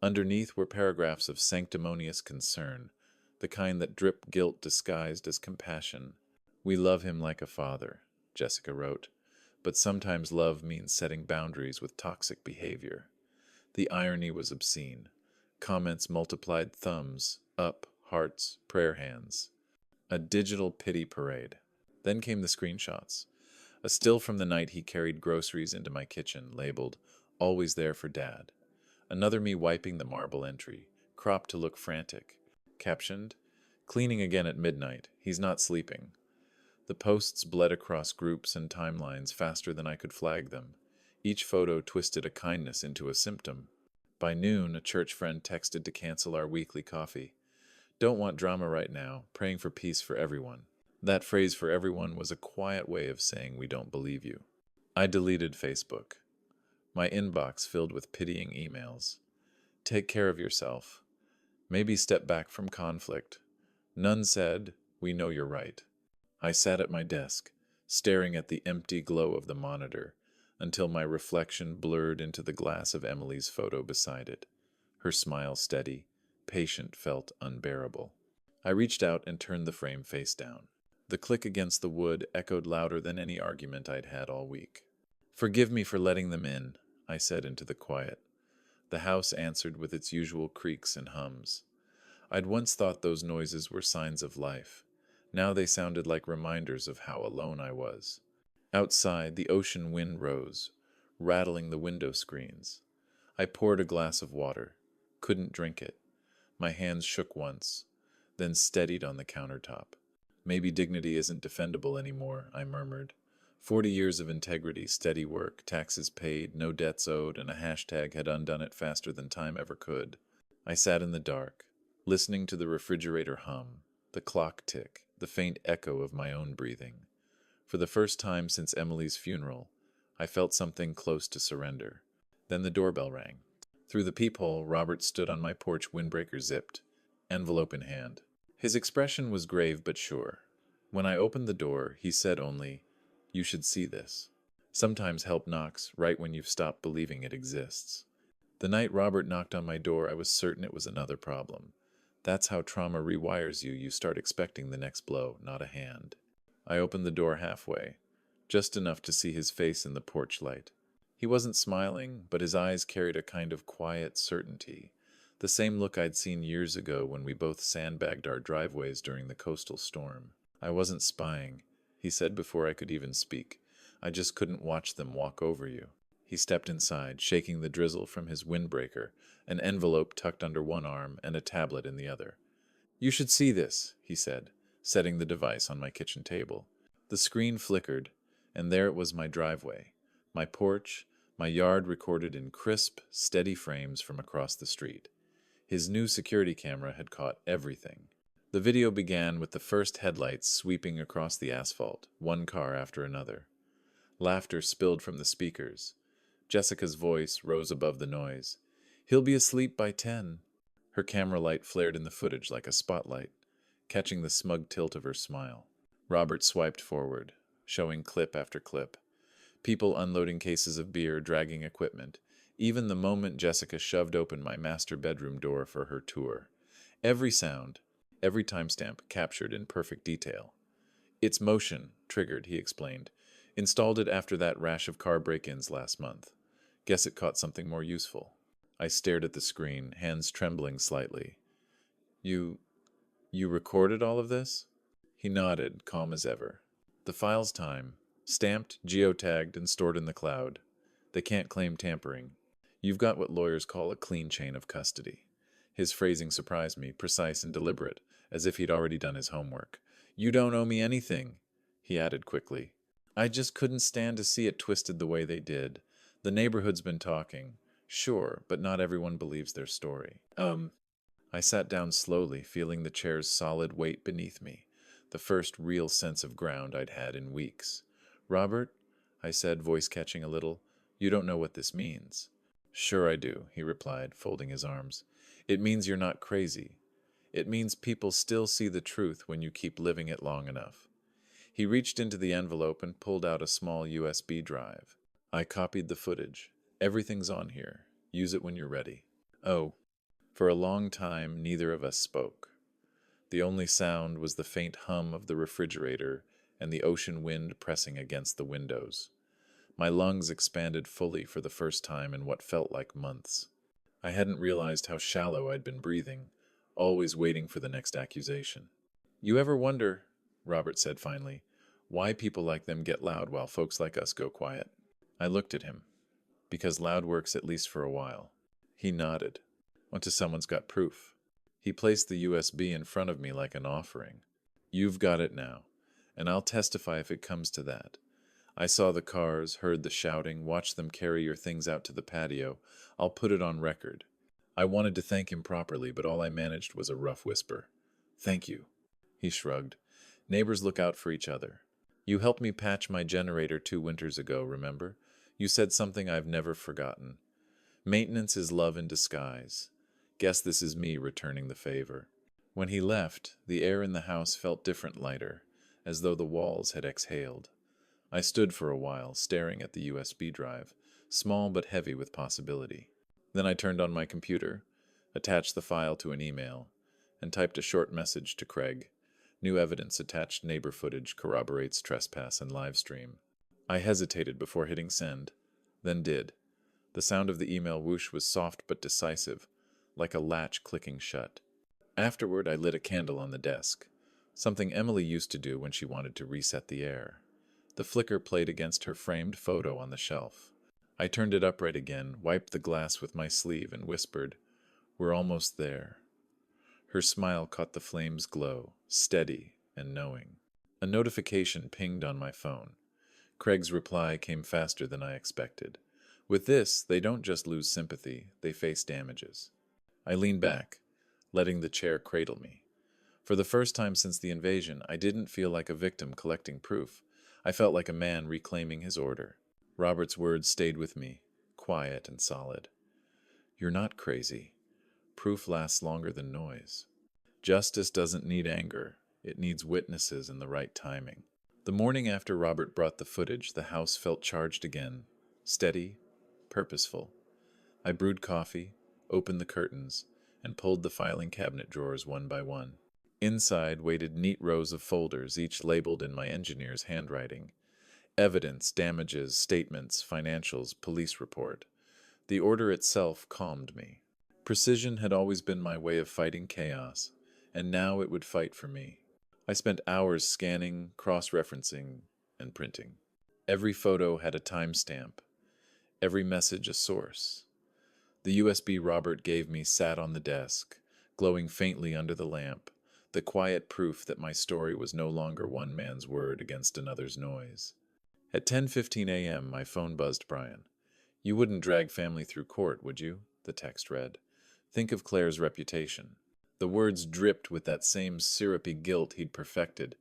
Underneath were paragraphs of sanctimonious concern, the kind that drip guilt disguised as compassion. "We love him like a father," Jessica wrote, "but sometimes love means setting boundaries with toxic behavior." The irony was obscene. Comments multiplied: thumbs, up, hearts, prayer hands. A digital pity parade. Then came the screenshots. A still from the night he carried groceries into my kitchen, labeled, "Always there for Dad." Another me wiping the marble entry, cropped to look frantic. Captioned, "Cleaning again at midnight. He's not sleeping." The posts bled across groups and timelines faster than I could flag them. Each photo twisted a kindness into a symptom. By noon, a church friend texted to cancel our weekly coffee. "Don't want drama right now. Praying for peace for everyone." That phrase, "for everyone," was a quiet way of saying we don't believe you. I deleted Facebook. My inbox filled with pitying emails. "Take care of yourself. Maybe step back from conflict." None said, "We know you're right." I sat at my desk, staring at the empty glow of the monitor, until my reflection blurred into the glass of Emily's photo beside it. Her smile steady, patient, felt unbearable. I reached out and turned the frame face down. The click against the wood echoed louder than any argument I'd had all week. "Forgive me for letting them in," I said into the quiet. The house answered with its usual creaks and hums. I'd once thought those noises were signs of life. Now they sounded like reminders of how alone I was. Outside, the ocean wind rose, rattling the window screens. I poured a glass of water. Couldn't drink it. My hands shook once, then steadied on the countertop. Maybe dignity isn't defendable anymore, I murmured. 40 years of integrity, steady work, taxes paid, no debts owed, and a hashtag had undone it faster than time ever could. I sat in the dark, listening to the refrigerator hum, the clock tick, the faint echo of my own breathing. For the first time since Emily's funeral, I felt something close to surrender. Then the doorbell rang. Through the peephole, Robert stood on my porch, windbreaker zipped, envelope in hand. His expression was grave but sure. When I opened the door, he said only, "You should see this." Sometimes help knocks right when you've stopped believing it exists. The night Robert knocked on my door, I was certain it was another problem. That's how trauma rewires you. You start expecting the next blow, not a hand. I opened the door halfway, just enough to see his face in the porch light. He wasn't smiling, but his eyes carried a kind of quiet certainty, the same look I'd seen years ago when we both sandbagged our driveways during the coastal storm. "I wasn't spying," he said before I could even speak. "I just couldn't watch them walk over you." He stepped inside, shaking the drizzle from his windbreaker, an envelope tucked under one arm and a tablet in the other. "You should see this," he said, setting the device on my kitchen table. The screen flickered, and there it was, my driveway, my porch, my yard recorded in crisp, steady frames from across the street. His new security camera had caught everything. The video began with the first headlights sweeping across the asphalt, one car after another. Laughter spilled from the speakers. Jessica's voice rose above the noise. "He'll be asleep by 10. Her camera light flared in the footage like a spotlight, catching the smug tilt of her smile. Robert swiped forward, showing clip after clip. People unloading cases of beer, dragging equipment, even the moment Jessica shoved open my master bedroom door for her tour. Every sound, every timestamp captured in perfect detail. "It's motion, triggered," he explained. "Installed it after that rash of car break-ins last month. Guess it caught something more useful." I stared at the screen, hands trembling slightly. You recorded all of this?" He nodded, calm as ever. "The file's time. Stamped, geotagged, and stored in the cloud. They can't claim tampering. You've got what lawyers call a clean chain of custody." His phrasing surprised me, precise and deliberate, as if he'd already done his homework. "You don't owe me anything," he added quickly. "I just couldn't stand to see it twisted the way they did. The neighborhood's been talking. Sure, but not everyone believes their story." I sat down slowly, feeling the chair's solid weight beneath me, the first real sense of ground I'd had in weeks. "Robert," I said, voice catching a little, "you don't know what this means." "Sure I do," he replied, folding his arms. "It means you're not crazy. It means people still see the truth when you keep living it long enough." He reached into the envelope and pulled out a small USB drive. I copied the footage. "Everything's on here. Use it when you're ready." Oh. For a long time, neither of us spoke. The only sound was the faint hum of the refrigerator and the ocean wind pressing against the windows. My lungs expanded fully for the first time in what felt like months. I hadn't realized how shallow I'd been breathing, always waiting for the next accusation. "You ever wonder," Robert said finally, "why people like them get loud while folks like us go quiet?" I looked at him. "Because loud works at least for a while." He nodded. "Onto someone's got proof." He placed the USB in front of me like an offering. "You've got it now, and I'll testify if it comes to that. I saw the cars, heard the shouting, watched them carry your things out to the patio. I'll put it on record." I wanted to thank him properly, but all I managed was a rough whisper. "Thank you." He shrugged. "Neighbors look out for each other. You helped me patch my generator 2 winters ago, remember? You said something I've never forgotten. Maintenance is love in disguise. Guess this is me returning the favor." When he left, the air in the house felt different, lighter, as though the walls had exhaled. I stood for a while, staring at the USB drive, small but heavy with possibility. Then I turned on my computer, attached the file to an email, and typed a short message to Craig. "New evidence attached, neighbor footage corroborates trespass and live stream." I hesitated before hitting send, then did. The sound of the email whoosh was soft but decisive, like a latch clicking shut. Afterward, I lit a candle on the desk, something Emily used to do when she wanted to reset the air. The flicker played against her framed photo on the shelf. I turned it upright again, wiped the glass with my sleeve, and whispered, "We're almost there." Her smile caught the flame's glow, steady and knowing. A notification pinged on my phone. Craig's reply came faster than I expected. With this, they don't just lose sympathy, they face damages. I leaned back, letting the chair cradle me. For the first time since the invasion, I didn't feel like a victim collecting proof. I felt like a man reclaiming his order. Robert's words stayed with me, quiet and solid. "You're not crazy. Proof lasts longer than noise. Justice doesn't need anger. It needs witnesses and the right timing." The morning after Robert brought the footage, the house felt charged again, steady, purposeful. I brewed coffee, opened the curtains, and pulled the filing cabinet drawers one by one. Inside waited neat rows of folders, each labeled in my engineer's handwriting. Evidence, damages, statements, financials, police report. The order itself calmed me. Precision had always been my way of fighting chaos, and now it would fight for me. I spent hours scanning, cross-referencing, and printing. Every photo had a timestamp, every message a source. The USB Robert gave me sat on the desk, glowing faintly under the lamp, the quiet proof that my story was no longer one man's word against another's noise. At 10:15 a.m., my phone buzzed Brian. "You wouldn't drag family through court, would you?" the text read. "Think of Claire's reputation." The words dripped with that same syrupy guilt he'd perfected.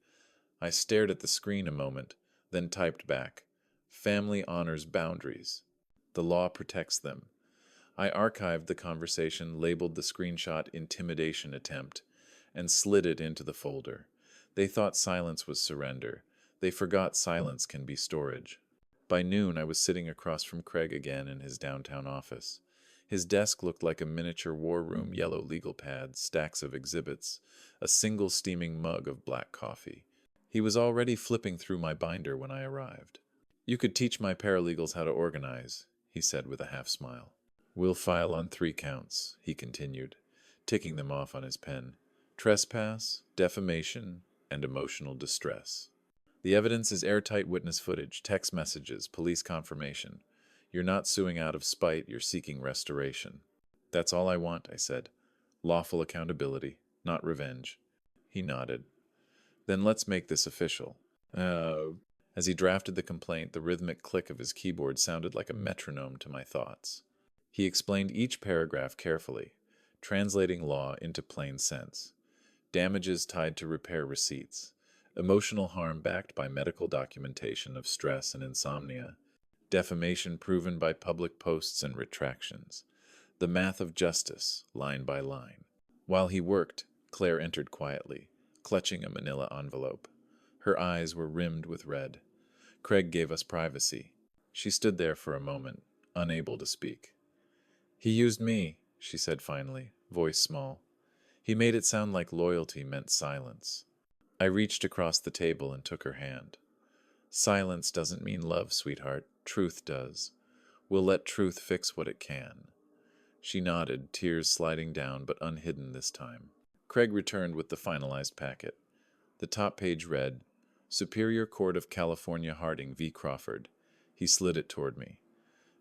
I stared at the screen a moment, then typed back, "Family honors boundaries. The law protects them." I archived the conversation, labeled the screenshot "intimidation attempt," and slid it into the folder. They thought silence was surrender. They forgot silence can be storage. By noon, I was sitting across from Craig again in his downtown office. His desk looked like a miniature war room, yellow legal pads, stacks of exhibits, a single steaming mug of black coffee. He was already flipping through my binder when I arrived. "You could teach my paralegals how to organize," he said with a half-smile. "We'll file on 3 counts," he continued, ticking them off on his pen. "Trespass, defamation, and emotional distress. The evidence is airtight witness footage, text messages, police confirmation. You're not suing out of spite, you're seeking restoration." "That's all I want," I said. "Lawful accountability, not revenge." He nodded. "Then let's make this official." As he drafted the complaint, the rhythmic click of his keyboard sounded like a metronome to my thoughts. He explained each paragraph carefully, translating law into plain sense. Damages tied to repair receipts. Emotional harm backed by medical documentation of stress and insomnia. Defamation proven by public posts and retractions. The math of justice, line by line. While he worked, Claire entered quietly, clutching a manila envelope. Her eyes were rimmed with red. Craig gave us privacy. She stood there for a moment, unable to speak. "He used me," she said finally, voice small. "He made it sound like loyalty meant silence." I reached across the table and took her hand. "Silence doesn't mean love, sweetheart. Truth does. We'll let truth fix what it can." She nodded, tears sliding down but unhidden this time. Craig returned with the finalized packet. The top page read, "Superior Court of California Harding v. Crawford." He slid it toward me.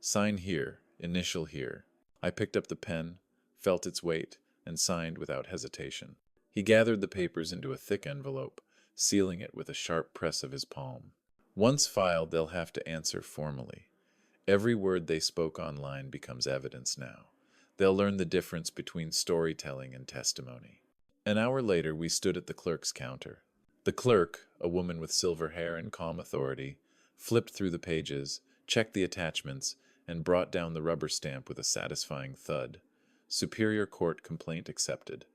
"Sign here, initial here." I picked up the pen, felt its weight, and signed without hesitation. He gathered the papers into a thick envelope, sealing it with a sharp press of his palm. "Once filed, they'll have to answer formally. Every word they spoke online becomes evidence now. They'll learn the difference between storytelling and testimony." An hour later, we stood at the clerk's counter. The clerk, a woman with silver hair and calm authority, flipped through the pages, checked the attachments, and brought down the rubber stamp with a satisfying thud. Superior Court complaint accepted.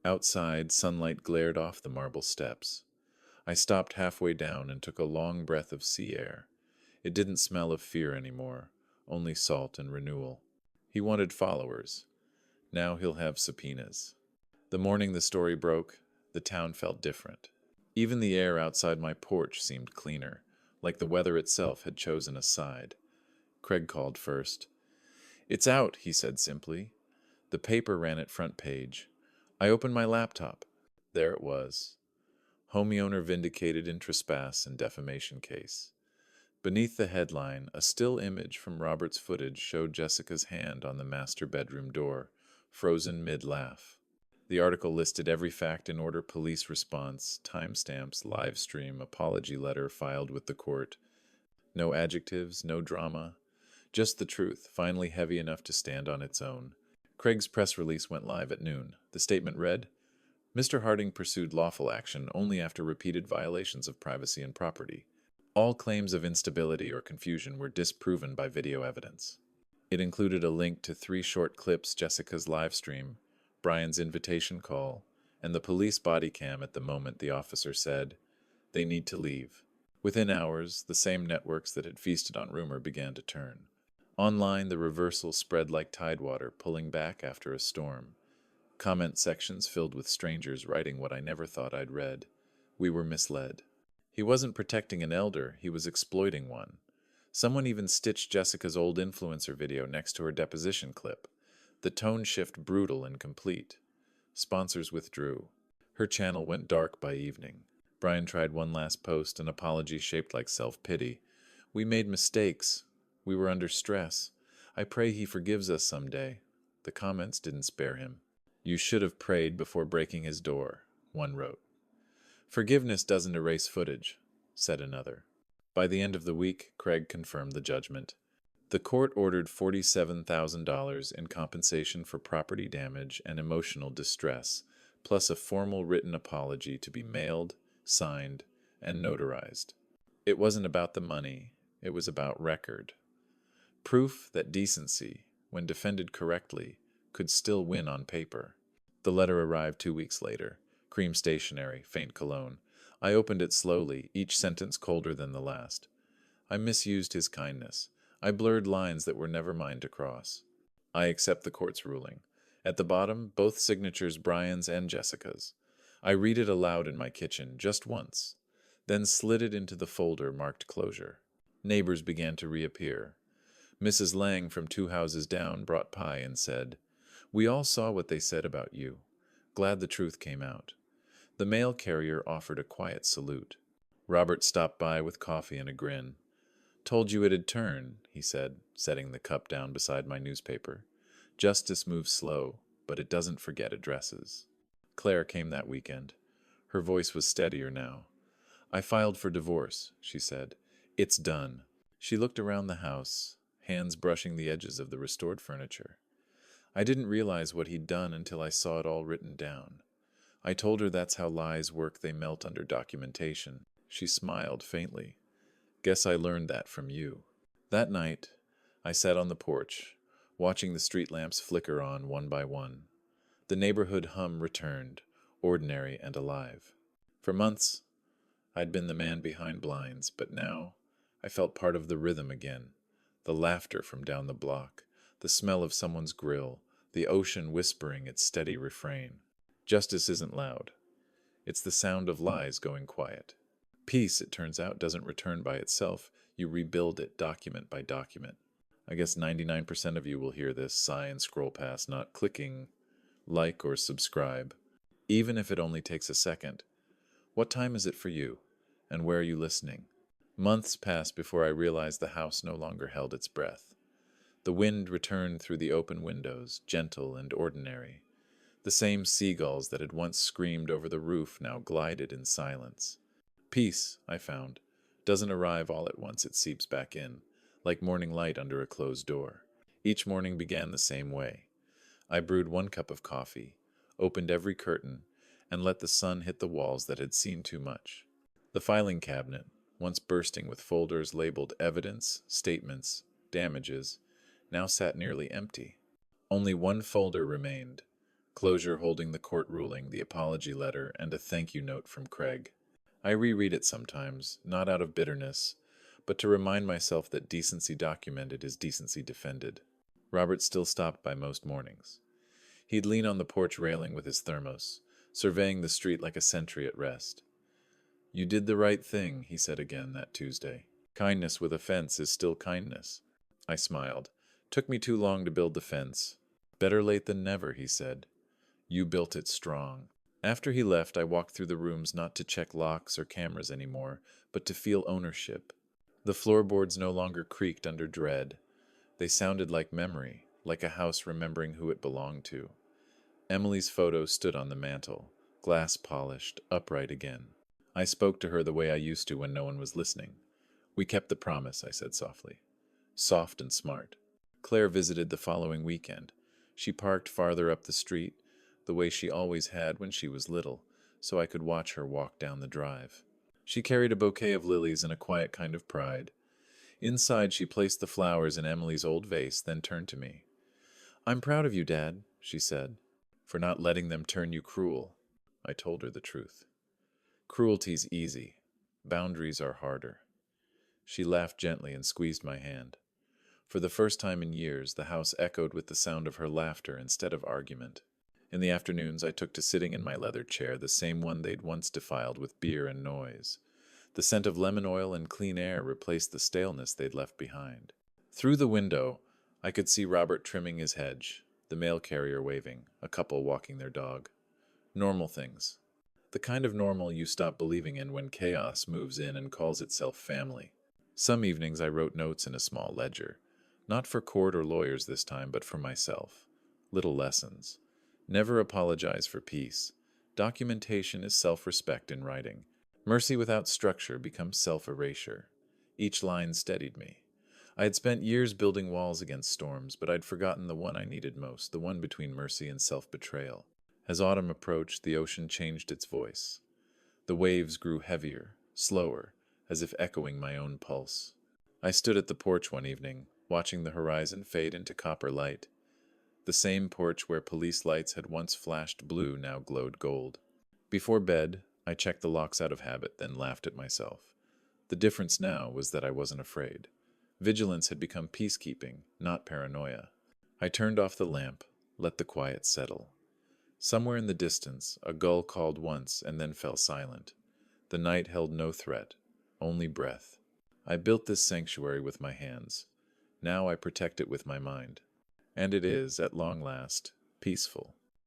Outside, sunlight glared off the marble steps. I stopped halfway down and took a long breath of sea air. It didn't smell of fear anymore, only salt and renewal. He wanted followers. Now he'll have subpoenas. The morning the story broke, the town felt different. Even the air outside my porch seemed cleaner, like the weather itself had chosen a side. Craig called first. "It's out," he said simply. The paper ran at front page. I opened my laptop. There it was. Homeowner vindicated in trespass and defamation case. Beneath the headline, a still image from Robert's footage showed Jessica's hand on the master bedroom door, frozen mid-laugh. The article listed every fact in order: police response, timestamps, live stream, apology letter filed with the court. No adjectives, no drama, just the truth, finally heavy enough to stand on its own. Craig's press release went live at noon. The statement read, Mr. Harding pursued lawful action only after repeated violations of privacy and property. All claims of instability or confusion were disproven by video evidence. It included a link to 3 short clips: Jessica's live stream, Brian's invitation call, and the police body cam at the moment the officer said, "They need to leave." Within hours, the same networks that had feasted on rumor began to turn. Online, the reversal spread like tidewater, pulling back after a storm. Comment sections filled with strangers writing what I never thought I'd read. We were misled. He wasn't protecting an elder, he was exploiting one. Someone even stitched Jessica's old influencer video next to her deposition clip. The tone shift brutal and complete. Sponsors withdrew. Her channel went dark by evening. Brian tried one last post, an apology shaped like self-pity. "We made mistakes. We were under stress. I pray he forgives us someday." The comments didn't spare him. "You should have prayed before breaking his door," one wrote. "Forgiveness doesn't erase footage," said another. By the end of the week, Craig confirmed the judgment. The court ordered $47,000 in compensation for property damage and emotional distress, plus a formal written apology to be mailed, signed, and notarized. It wasn't about the money, it was about record. Proof that decency, when defended correctly, could still win on paper. The letter arrived 2 weeks later. Cream stationery, faint cologne. I opened it slowly, each sentence colder than the last. I misused his kindness. I blurred lines that were never mine to cross. I accept the court's ruling. At the bottom, both signatures, Brian's and Jessica's. I read it aloud in my kitchen, just once, then slid it into the folder marked closure. Neighbors began to reappear. Mrs. Lang from 2 houses down brought pie and said, "We all saw what they said about you. Glad the truth came out." The mail carrier offered a quiet salute. Robert stopped by with coffee and a grin. "Told you it'd turn," he said, setting the cup down beside my newspaper. "Justice moves slow, but it doesn't forget addresses." Claire came that weekend. Her voice was steadier now. "I filed for divorce," she said. "It's done." She looked around the house, hands brushing the edges of the restored furniture. I didn't realize what he'd done until I saw it all written down. I told her that's how lies work, they melt under documentation. She smiled faintly. "Guess I learned that from you." That night, I sat on the porch, watching the street lamps flicker on one by one. The neighborhood hum returned, ordinary and alive. For months, I'd been the man behind blinds, but now I felt part of the rhythm again. The laughter from down the block, the smell of someone's grill, the ocean whispering its steady refrain. Justice isn't loud. It's the sound of lies going quiet. Peace, it turns out, doesn't return by itself. You rebuild it document by document. I guess 99% of you will hear this, sigh and scroll past, not clicking like or subscribe. Even if it only takes a second. What time is it for you? And where are you listening? Months passed before I realized the house no longer held its breath. The wind returned through the open windows, gentle and ordinary. The same seagulls that had once screamed over the roof now glided in silence. Peace, I found, doesn't arrive all at once, it seeps back in, like morning light under a closed door. Each morning began the same way. I brewed 1 cup of coffee, opened every curtain, and let the sun hit the walls that had seen too much. The filing cabinet, once bursting with folders labeled evidence, statements, damages, now sat nearly empty. Only 1 folder remained. Closure holding the court ruling, the apology letter, and a thank you note from Craig. I reread it sometimes, not out of bitterness, but to remind myself that decency documented is decency defended. Robert still stopped by most mornings. He'd lean on the porch railing with his thermos, surveying the street like a sentry at rest. "You did the right thing," he said again that Tuesday. "Kindness with a fence is still kindness." I smiled. "Took me too long to build the fence." "Better late than never," he said. "You built it strong." After he left, I walked through the rooms not to check locks or cameras anymore, but to feel ownership. The floorboards no longer creaked under dread. They sounded like memory, like a house remembering who it belonged to. Emily's photo stood on the mantel, glass polished, upright again. I spoke to her the way I used to when no one was listening. We kept the promise, I said softly. Soft and smart. Claire visited the following weekend. She parked farther up the street, the way she always had when she was little, so I could watch her walk down the drive. She carried a bouquet of lilies and a quiet kind of pride. Inside, she placed the flowers in Emily's old vase, then turned to me. "I'm proud of you, Dad," she said, "for not letting them turn you cruel." I told her the truth. Cruelty's easy. Boundaries are harder. She laughed gently and squeezed my hand. For the first time in years, the house echoed with the sound of her laughter instead of argument. In the afternoons, I took to sitting in my leather chair, the same one they'd once defiled with beer and noise. The scent of lemon oil and clean air replaced the staleness they'd left behind. Through the window, I could see Robert trimming his hedge, the mail carrier waving, a couple walking their dog. Normal things. The kind of normal you stop believing in when chaos moves in and calls itself family. Some evenings I wrote notes in a small ledger. Not for court or lawyers this time, but for myself. Little lessons. Never apologize for peace. Documentation is self-respect in writing. Mercy without structure becomes self-erasure. Each line steadied me. I had spent years building walls against storms, but I'd forgotten the one I needed most, the one between mercy and self-betrayal. As autumn approached, the ocean changed its voice. The waves grew heavier, slower, as if echoing my own pulse. I stood at the porch one evening, watching the horizon fade into copper light. The same porch where police lights had once flashed blue now glowed gold. Before bed, I checked the locks out of habit, then laughed at myself. The difference now was that I wasn't afraid. Vigilance had become peacekeeping, not paranoia. I turned off the lamp, let the quiet settle. Somewhere in the distance, a gull called once and then fell silent. The night held no threat, only breath. I built this sanctuary with my hands. Now I protect it with my mind. And it is, at long last, peaceful.